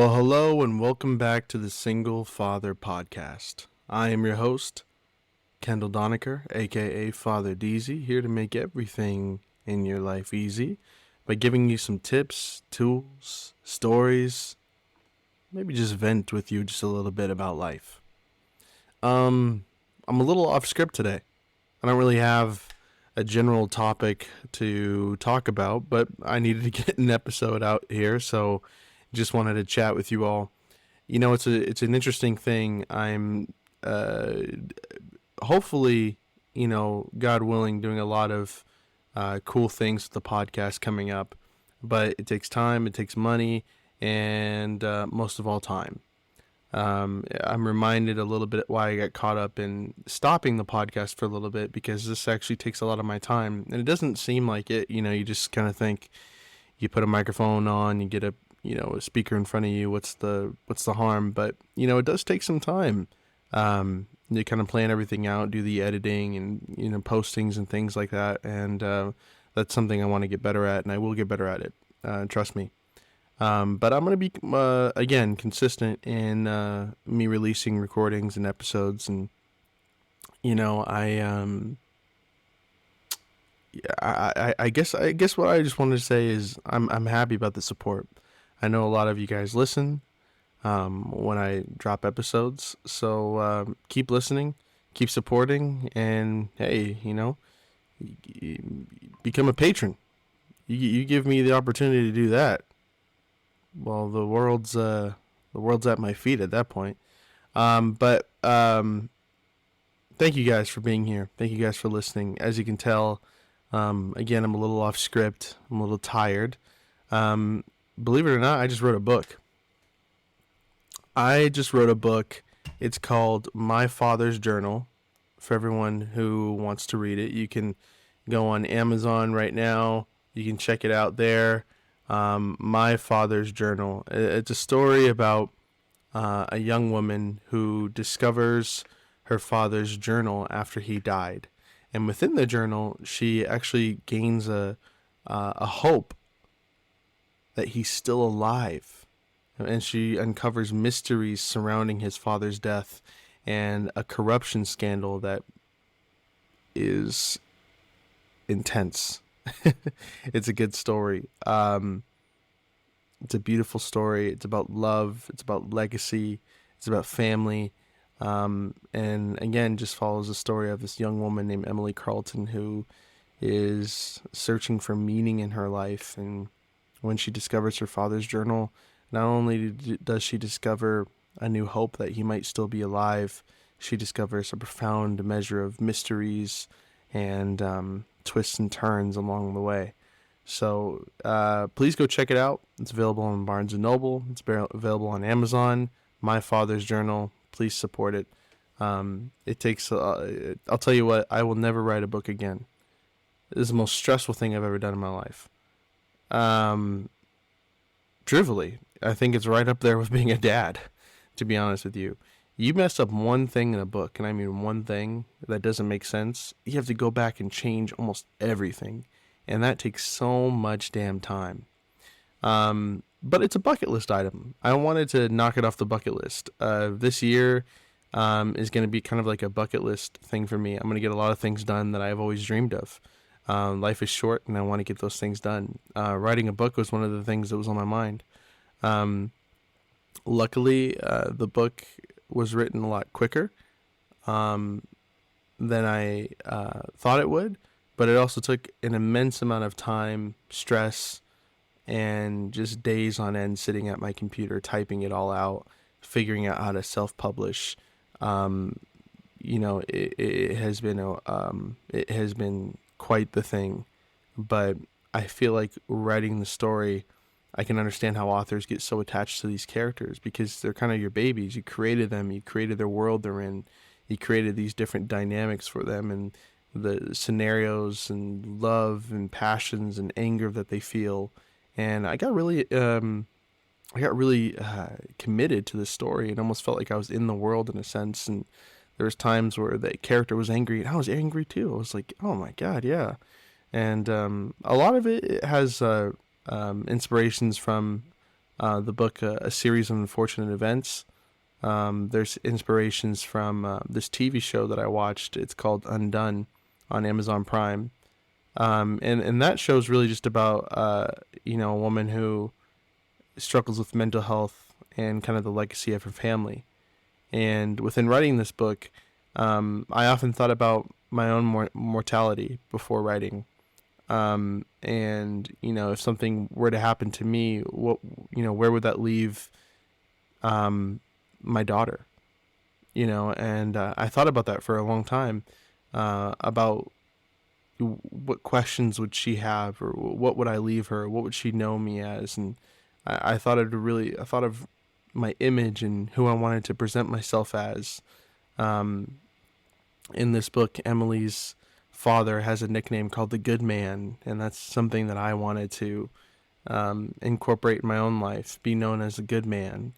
Well, hello and welcome back to the Single Father Podcast. I am your host, Kendall Donaker, aka Father Deezy, here to make everything in your life easy by giving you some tips, tools, stories, maybe just vent with you just a little bit about life. I'm a little off script today. I don't really have a general topic to talk about, but I needed to get an episode out here, so just wanted to chat with you all. You know, it's an interesting thing. I'm hopefully, God willing, doing a lot of cool things with the podcast coming up, but it takes time, it takes money, and most of all, time. I'm reminded a little bit why I got caught up in stopping the podcast for a little bit, because this actually takes a lot of my time, and it doesn't seem like it. You just kind of think you put a microphone on, you get a speaker in front of you. What's the harm? But it does take some time. You kind of plan everything out, do the editing and postings and things like that, and that's something I want to get better at, and I will get better at it. Trust me. But I'm going to be, again, consistent in me releasing recordings and episodes. And, I guess what I just wanted to say is I'm happy about the support. I know a lot of you guys listen when I drop episodes. So keep listening, keep supporting, and, hey, become a patron. You give me the opportunity to do that. Well, the world's at my feet at that point. But thank you guys for being here. Thank you guys for listening. As you can tell, again, I'm a little off script. I'm a little tired. Believe it or not, I just wrote a book. It's called My Father's Journal. For everyone who wants to read it, you can go on Amazon right now. You can check it out there. My Father's Journal. It's a story about a young woman who discovers her father's journal after he died, and within the journal, she actually gains a hope that he's still alive, and she uncovers mysteries surrounding his father's death and a corruption scandal that is intense. It's a good story. It's a beautiful story. It's about love. It's about legacy. It's about family. And again, just follows the story of this young woman named Emily Carlton, who is searching for meaning in her life. And when she discovers her father's journal, not only does she discover a new hope that he might still be alive, she discovers a profound measure of mysteries and twists and turns along the way. So please go check it out. It's available on Barnes & Noble. It's available on Amazon. My Father's Journal. Please support it. It takes, I'll tell you what, I will never write a book again. This is the most stressful thing I've ever done in my life. Truthfully, I think it's right up there with being a dad, to be honest with you. You mess up one thing in a book, and I mean one thing that doesn't make sense, you have to go back and change almost everything. And that takes so much damn time. But it's a bucket list item. I wanted to knock it off the bucket list. This year is going to be kind of like a bucket list thing for me. I'm going to get a lot of things done that I've always dreamed of. Life is short, and I want to get those things done. Writing a book was one of the things that was on my mind. Luckily, the book was written a lot quicker than I thought it would. But it also took an immense amount of time, stress, and just days on end sitting at my computer, typing it all out, figuring out how to self-publish. It has been quite the thing. But I feel like writing the story, I can understand how authors get so attached to these characters, because they're kind of your babies. You created them. You created their world they're in. You created these different dynamics for them, and the scenarios and love and passions and anger that they feel. And I got really committed to this story, and almost felt like I was in the world in a sense. And there was times where the character was angry and I was angry too. I was like, oh my God, yeah. And a lot of it has inspirations from the book, A Series of Unfortunate Events. There's inspirations from this TV show that I watched. It's called Undone on Amazon Prime. And that show is really just about, a woman who struggles with mental health and kind of the legacy of her family. And within writing this book, I often thought about my own mortality before writing. And if something were to happen to me, where would that leave, my daughter? And I thought about that for a long time, about what questions would she have, or what would I leave her? What would she know me as? And I thought I thought of my image and who I wanted to present myself as. In this book, Emily's father has a nickname called the Good Man, and that's something that I wanted to incorporate in my own life. Be known as a good man,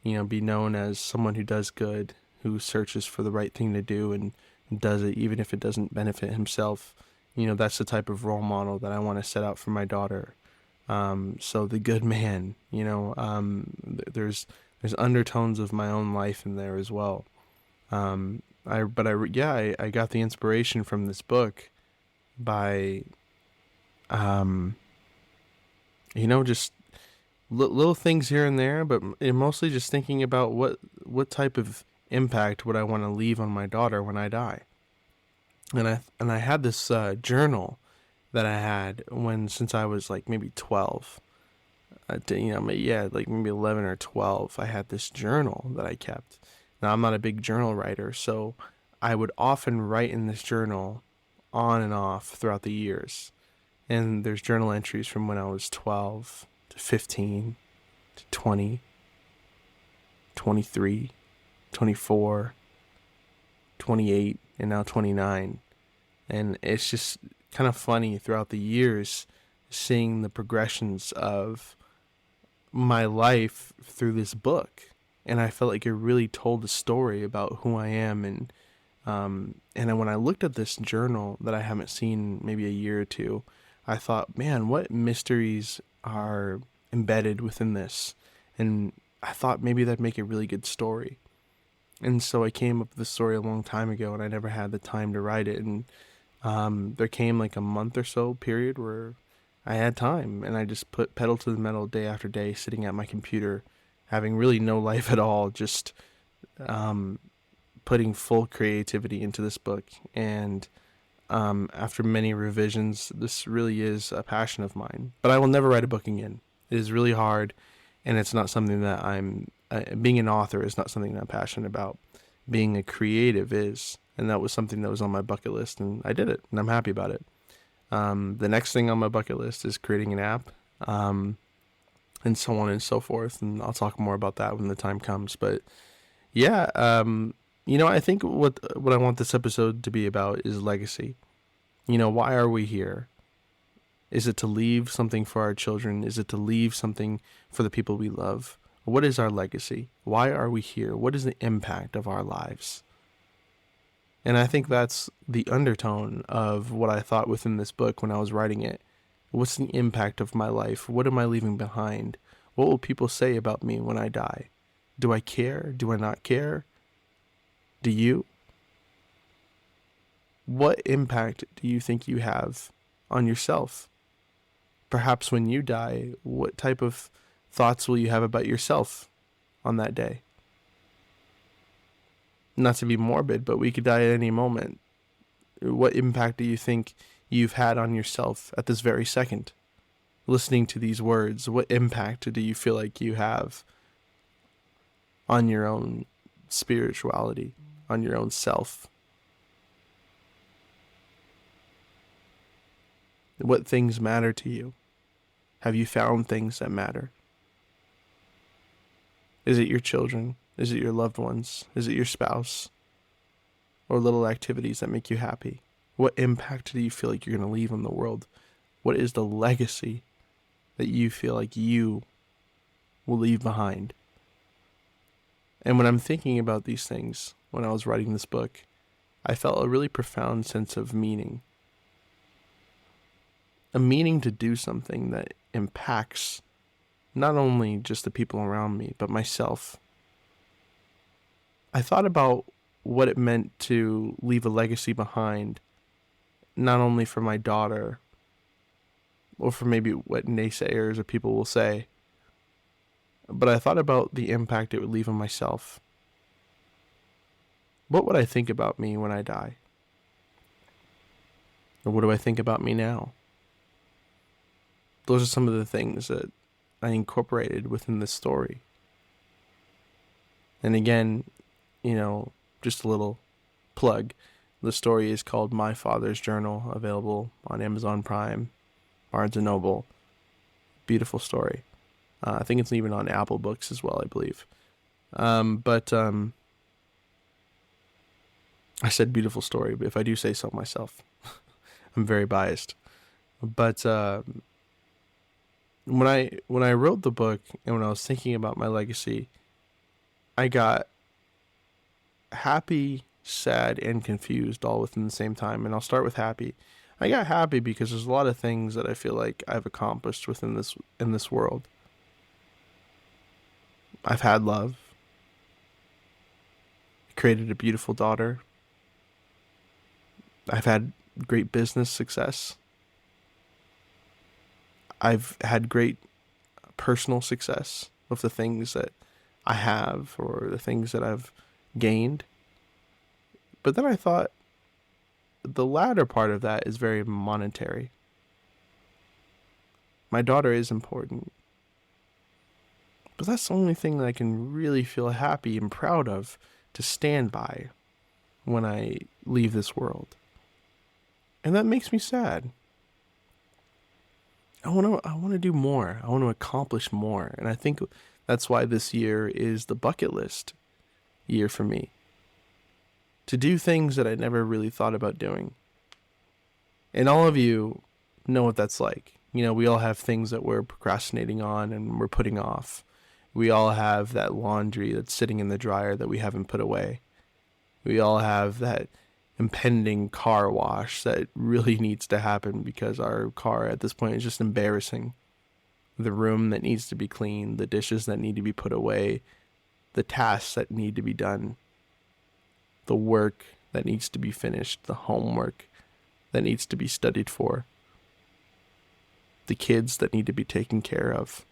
be known as someone who does good, who searches for the right thing to do and does it even if it doesn't benefit himself. That's the type of role model that I want to set out for my daughter. So the good man, there's undertones of my own life in there as well. I got the inspiration from this book by, just little things here and there, but mostly just thinking about what type of impact would I want to leave on my daughter when I die. And I had this journal that I had since I was like maybe 12. Like maybe 11 or 12. I had this journal that I kept. Now, I'm not a big journal writer, so I would often write in this journal on and off throughout the years. And there's journal entries from when I was 12 to 15 to 20, 23, 24, 28, and now 29. And it's just kind of funny throughout the years seeing the progressions of my life through this book. And I felt like it really told a story about who I am. And when I looked at this journal that I haven't seen maybe a year or two, I thought, man, what mysteries are embedded within this? And I thought maybe that'd make a really good story. And so I came up with the story a long time ago, and I never had the time to write it. And there came like a month or so period where I had time, and I just put pedal to the metal day after day, sitting at my computer, having really no life at all, just putting full creativity into this book. And after many revisions, this really is a passion of mine. But I will never write a book again. It is really hard, and it's not something that being an author is not something that I'm passionate about. Being a creative is, and that was something that was on my bucket list, and I did it, and I'm happy about it. The next thing on my bucket list is creating an app, and so on and so forth, and I'll talk more about that when the time comes. But yeah, I think what I want this episode to be about is legacy. Why are we here? Is it to leave something for our children? Is it to leave something for the people we love? What is our legacy? Why are we here? What is the impact of our lives? And I think that's the undertone of what I thought within this book when I was writing it. What's the impact of my life? What am I leaving behind? What will people say about me when I die? Do I care? Do I not care? Do you? What impact do you think you have on yourself? Perhaps when you die, what type of thoughts will you have about yourself on that day? Not to be morbid, but we could die at any moment. What impact do you think you've had on yourself at this very second? Listening to these words, what impact do you feel like you have on your own spirituality, on your own self? What things matter to you? Have you found things that matter? Is it your children? Is it your loved ones? Is it your spouse? Or little activities that make you happy? What impact do you feel like you're going to leave on the world? What is the legacy that you feel like you will leave behind? And when I'm thinking about these things, when I was writing this book, I felt a really profound sense of meaning. A meaning to do something that impacts not only just the people around me, but myself. I thought about what it meant to leave a legacy behind, not only for my daughter, or for maybe what naysayers or people will say, but I thought about the impact it would leave on myself. What would I think about me when I die? Or what do I think about me now? Those are some of the things that I incorporated within this story. And again, just a little plug. The story is called My Father's Journal, available on Amazon Prime, Barnes & Noble. Beautiful story. I think it's even on Apple Books as well, I believe. But I said beautiful story, but if I do say so myself, I'm very biased. But when I wrote the book and when I was thinking about my legacy, I got happy, sad, and confused all within the same time. And I'll start with happy. I got happy because there's a lot of things that I feel like I've accomplished in this world. I've had love. I created a beautiful daughter. I've had great business success. I've had great personal success with the things that I have or the things that I've gained. But then I thought the latter part of that is very monetary. My daughter is important. But that's the only thing that I can really feel happy and proud of to stand by when I leave this world. And that makes me sad. I want to do more. I want to accomplish more. And I think that's why this year is the bucket list year for me. To do things that I never really thought about doing. And all of you know what that's like. We all have things that we're procrastinating on and we're putting off. We all have that laundry that's sitting in the dryer that we haven't put away. We all have that impending car wash that really needs to happen because our car at this point is just embarrassing. The room that needs to be cleaned, the dishes that need to be put away, the tasks that need to be done, the work that needs to be finished, the homework that needs to be studied for, the kids that need to be taken care of,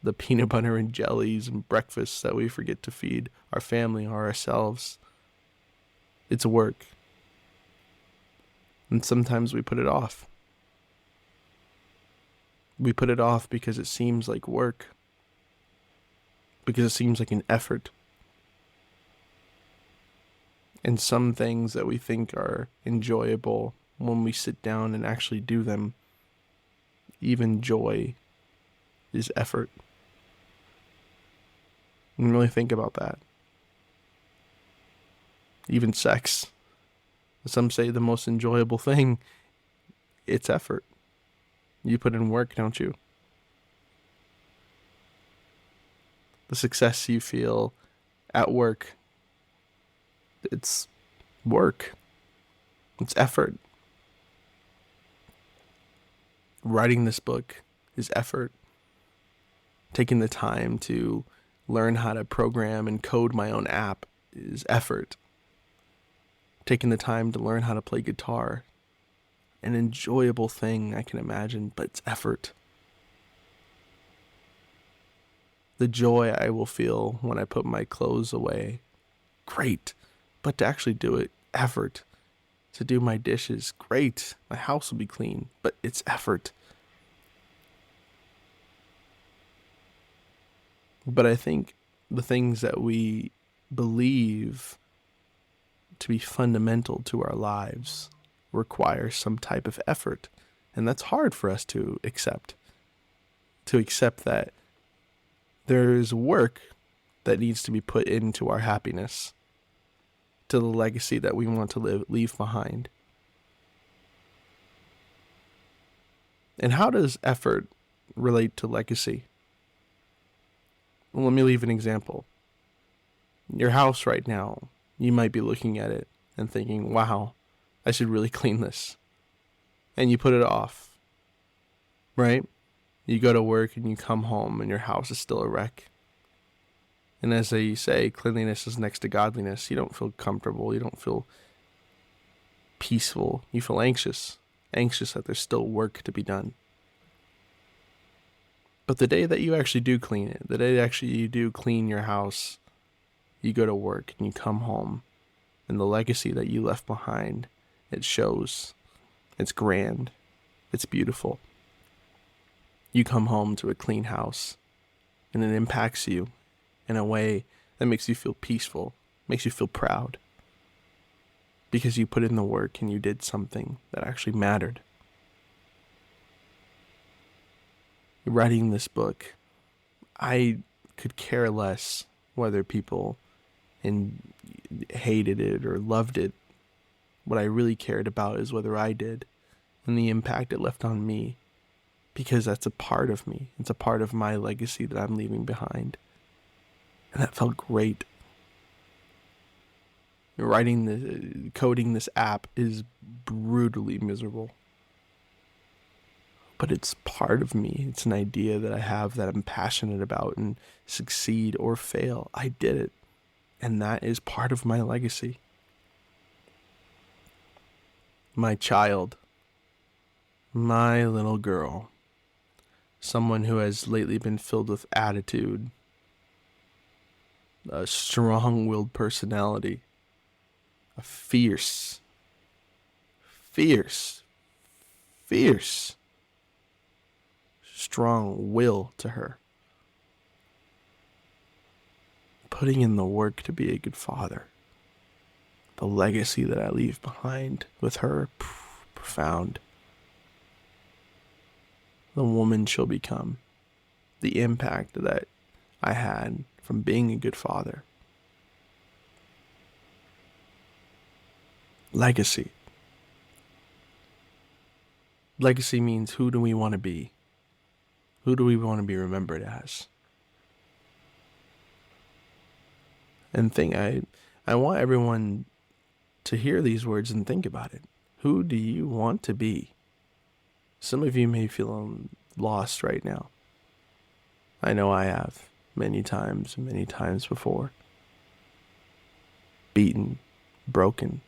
the peanut butter and jellies and breakfasts that we forget to feed our family or ourselves. It's work. And sometimes we put it off. We put it off because it seems like work. Because it seems like an effort. And some things that we think are enjoyable, when we sit down and actually do them, even joy is effort. And really think about that. Even sex. Some say the most enjoyable thing, it's effort. You put in work, don't you? The success you feel at work, it's work. It's effort. Writing this book is effort. Taking the time to learn how to program and code my own app is effort. Taking the time to learn how to play guitar, an enjoyable thing I can imagine, but it's effort. The joy I will feel when I put my clothes away, great. But to actually do it, effort. To do my dishes, great. My house will be clean, but it's effort. But I think the things that we believe to be fundamental to our lives require some type of effort. And that's hard for us to accept. To accept that there's work that needs to be put into our happiness, to the legacy that we want to leave behind. And how does effort relate to legacy? Well, let me leave an example. Your house right now, you might be looking at it and thinking, wow, I should really clean this. And you put it off, right? You go to work and you come home and your house is still a wreck. And as they say, cleanliness is next to godliness. You don't feel comfortable. You don't feel peaceful. You feel anxious. Anxious that there's still work to be done. But the day that you actually do clean it, the day that actually you do clean your house, you go to work and you come home, and the legacy that you left behind, it shows. It's grand. It's beautiful. You come home to a clean house, and it impacts you in a way that makes you feel peaceful, makes you feel proud, because you put in the work and you did something that actually mattered. Writing this book, I could care less whether people hated it or loved it. What I really cared about is whether I did and the impact it left on me, because that's a part of me. It's a part of my legacy that I'm leaving behind. And that felt great. Coding this app is brutally miserable. But it's part of me. It's an idea that I have that I'm passionate about, and succeed or fail, I did it. And that is part of my legacy. My child, my little girl, someone who has lately been filled with attitude, a strong-willed personality, a fierce, strong will to her. Putting in the work to be a good father. The legacy that I leave behind with her, profound. The woman she'll become. The impact that I had from being a good father. Legacy. Legacy means, who do we want to be? Who do we want to be remembered as? And I want everyone to hear these words and think about it. Who do you want to be? Some of you may feel lost right now. I know I have many times before. Beaten, broken,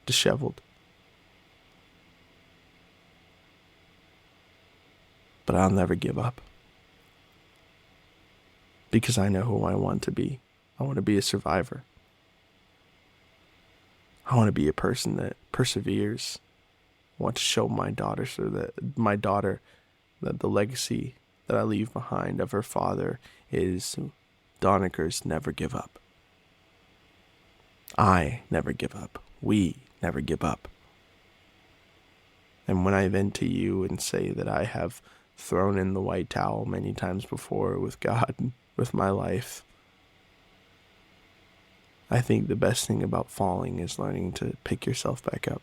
disheveled. But I'll never give up. Because I know who I want to be. I want to be a survivor. I want to be a person that perseveres. I want to show my daughter that the legacy that I leave behind of her father is Donakers never give up. I never give up. We never give up. And when I vent to you and say that I have thrown in the white towel many times before with God, with my life, I think the best thing about falling is learning to pick yourself back up.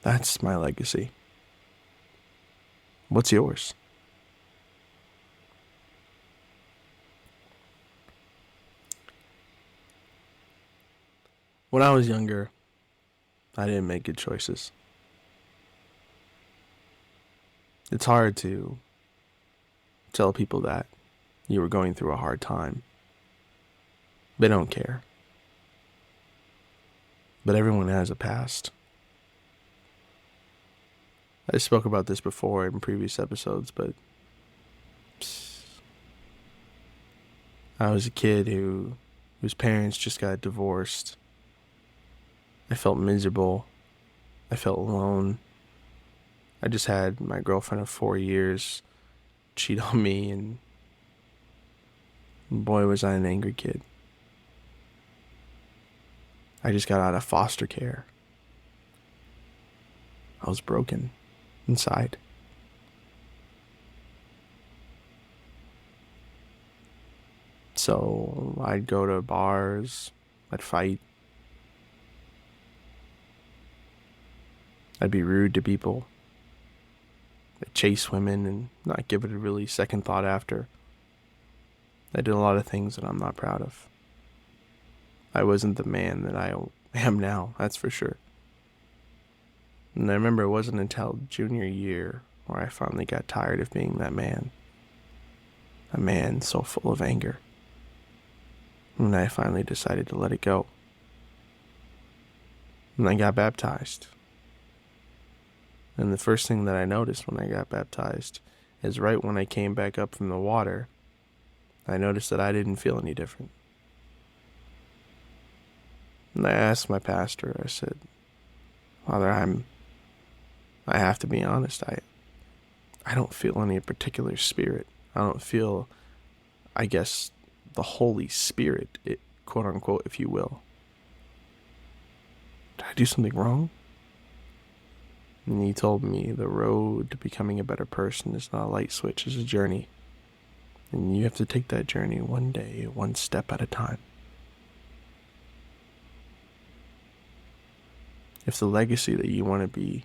That's my legacy. What's yours? When I was younger, I didn't make good choices. It's hard to tell people that you were going through a hard time. They don't care. But everyone has a past. I spoke about this before in previous episodes, but I was a kid whose parents just got divorced. I felt miserable. I felt alone. I just had my girlfriend of 4 years cheat on me, and boy, was I an angry kid. I just got out of foster care. I was broken inside. So I'd go to bars, I'd fight, I'd be rude to people, I'd chase women and not give it a really second thought after. I did a lot of things that I'm not proud of. I wasn't the man that I am now, that's for sure. And I remember it wasn't until junior year where I finally got tired of being that man. A man so full of anger. And I finally decided to let it go. And I got baptized. And the first thing that I noticed when I got baptized is right when I came back up from the water, I noticed that I didn't feel any different. And I asked my pastor, I said, Father, I have to be honest, I don't feel any particular spirit. I don't feel, I guess, the Holy Spirit, quote unquote, if you will. Did I do something wrong? And he told me the road to becoming a better person is not a light switch, it's a journey. And you have to take that journey one day, one step at a time. If the legacy that you want to be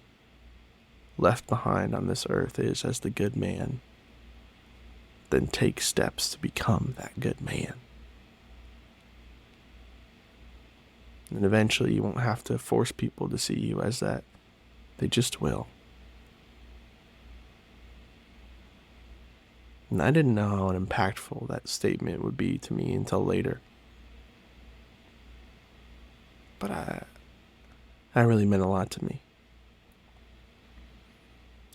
left behind on this earth is as the good man, then take steps to become that good man. And eventually you won't have to force people to see you as that. They just will. And I didn't know how impactful that statement would be to me until later. But that really meant a lot to me.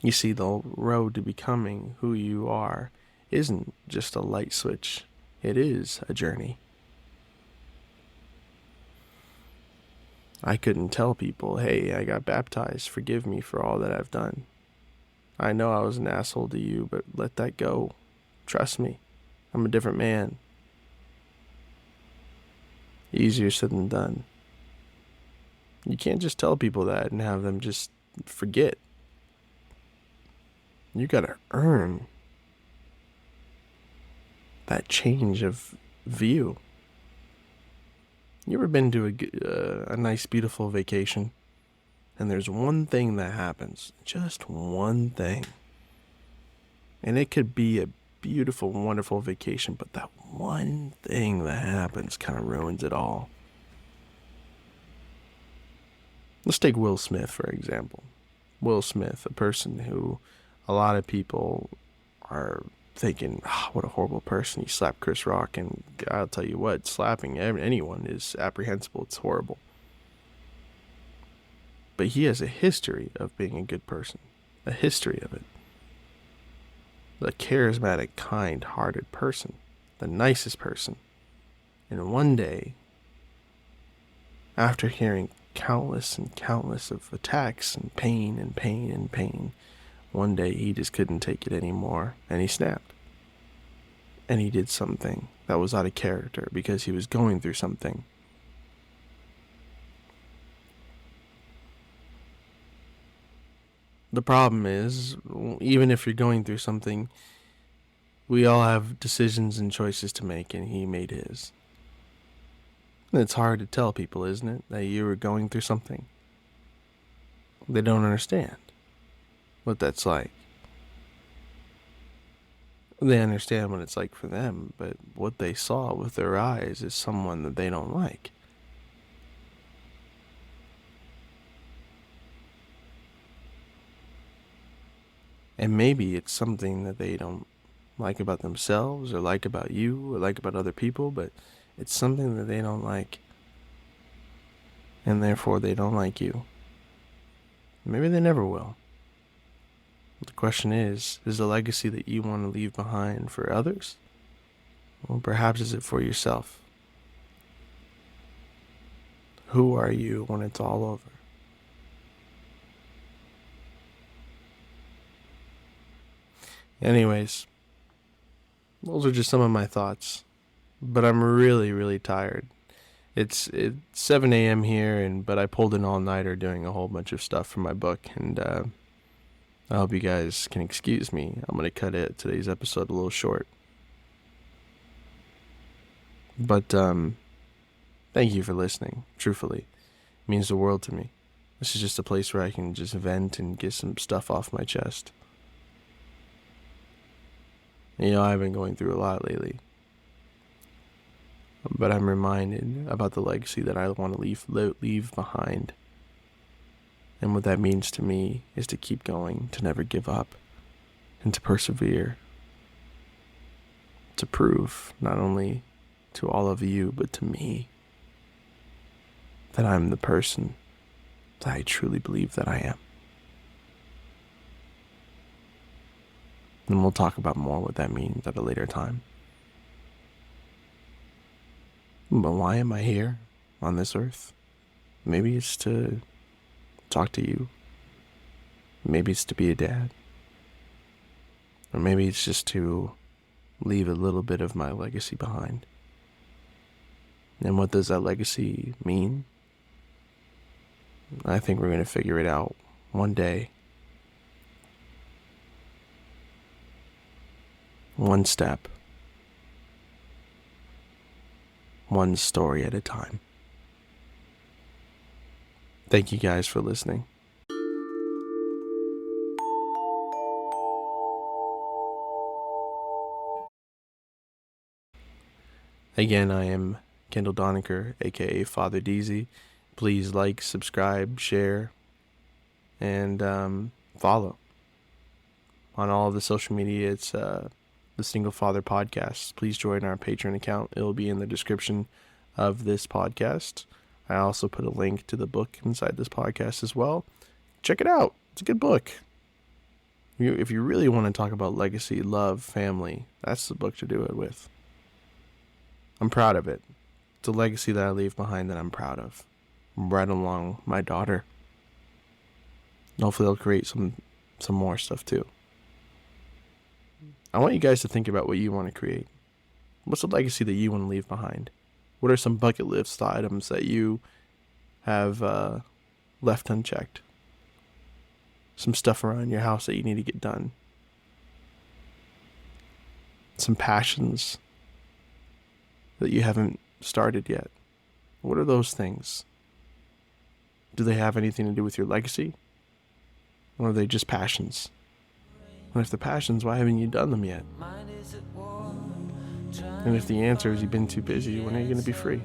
You see, the road to becoming who you are isn't just a light switch. It is a journey. I couldn't tell people, hey, I got baptized, forgive me for all that I've done. I know I was an asshole to you, but let that go. Trust me, I'm a different man. Easier said than done. You can't just tell people that and have them just forget. You gotta earn that change of view. You ever been to a nice, beautiful vacation, and there's one thing that happens, just one thing, and it could be a beautiful, wonderful vacation, but that one thing that happens kind of ruins it all. Let's take Will Smith, for example. Will Smith, a person who a lot of people are thinking, what a horrible person. He slapped Chris Rock, and I'll tell you what, slapping anyone is apprehensible. It's horrible. But he has a history of being a good person. A history of it. The charismatic, kind-hearted person. The nicest person. And one day, after hearing countless and countless of attacks and pain and pain and pain, one day he just couldn't take it anymore, and he snapped. And he did something that was out of character because he was going through something. The problem is, even if you're going through something, we all have decisions and choices to make, and he made his. And it's hard to tell people, isn't it, that you were going through something? They don't understand what that's like. They understand what it's like for them, but what they saw with their eyes is someone that they don't like. And maybe it's something that they don't like about themselves, or like about you, or like about other people, but it's something that they don't like. And therefore they don't like you. Maybe they never will. The question is the legacy that you want to leave behind for others? Or perhaps is it for yourself? Who are you when it's all over? Anyways, those are just some of my thoughts. But I'm really, really tired. It's 7 a.m. here, but I pulled an all-nighter doing a whole bunch of stuff for my book, and I hope you guys can excuse me. I'm going to cut today's episode a little short. But thank you for listening, truthfully. It means the world to me. This is just a place where I can just vent and get some stuff off my chest. You know, I've been going through a lot lately. but I'm reminded about the legacy that I want to leave behind. And what that means to me is to keep going, to never give up, and to persevere. To prove, not only to all of you, but to me, that I'm the person that I truly believe that I am. And we'll talk about more what that means at a later time. But why am I here on this earth? Maybe it's to talk to you. Maybe it's to be a dad. Or maybe it's just to leave a little bit of my legacy behind. And what does that legacy mean? I think we're going to figure it out one day. One step. One story at a time. Thank you guys for listening. Again, I am Kendall Donaker, aka Father DZ. Please like, subscribe, share, and follow. On all of the social media, it's the Single Father Podcast. Please join our Patreon account. It will be in the description of this podcast. I also put a link to the book inside this podcast as well. Check it out. It's a good book. If you really want to talk about legacy, love, family, that's the book to do it with. I'm proud of it. It's a legacy that I leave behind that I'm proud of. Right along my daughter. Hopefully I'll create some more stuff too. I want you guys to think about what you want to create. What's the legacy that you want to leave behind? What are some bucket list items that you have left unchecked? Some stuff around your house that you need to get done. Some passions that you haven't started yet. What are those things? Do they have anything to do with your legacy? Or are they just passions? And if they're passions, why haven't you done them yet? And if the answer is you've been too busy, when are you going to be free?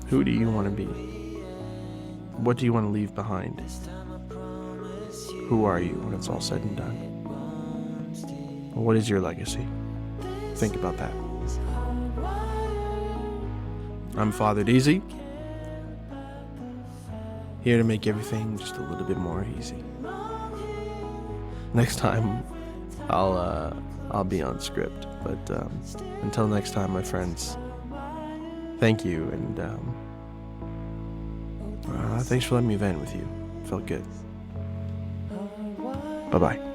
Who do you want to be? What do you want to leave behind? Who are you when it's all said and done? What is your legacy? Think about that. I'm Father DZ, here to make everything just a little bit more easy. Next time, I'll be on script, but until next time, my friends, thank you, and thanks for letting me vent with you. Felt good. Bye-bye.